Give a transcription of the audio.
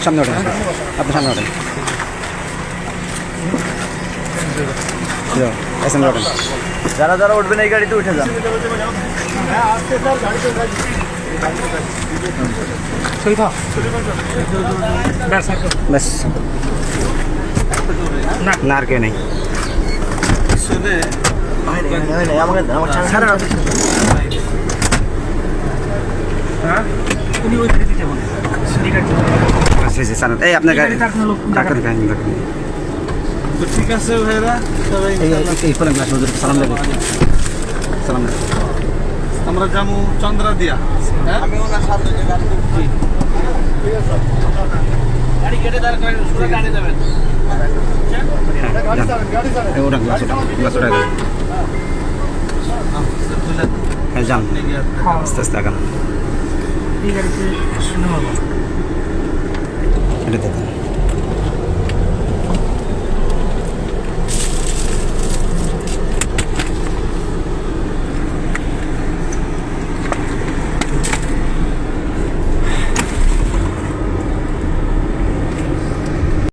সামনে ওঠেন, আপনি সামনে ওঠেন, ওঠেন। যারা যারা উঠবেন এই গাড়িতে উঠে যান। ব্যাস, না আর কেউ নেই। এই আপনার গাড়ি ঠিক আছে ভাইরা, সালাম দেবেন। সালাম আমরা যাবো চন্দ্রা দিয়া। আমি ওনার সাথে গাড়ি কেটে দাঁড় করেন, সুরে গাড়ি দেবেন। যান, আস্তে আস্তে আগান। এটা দেখুন।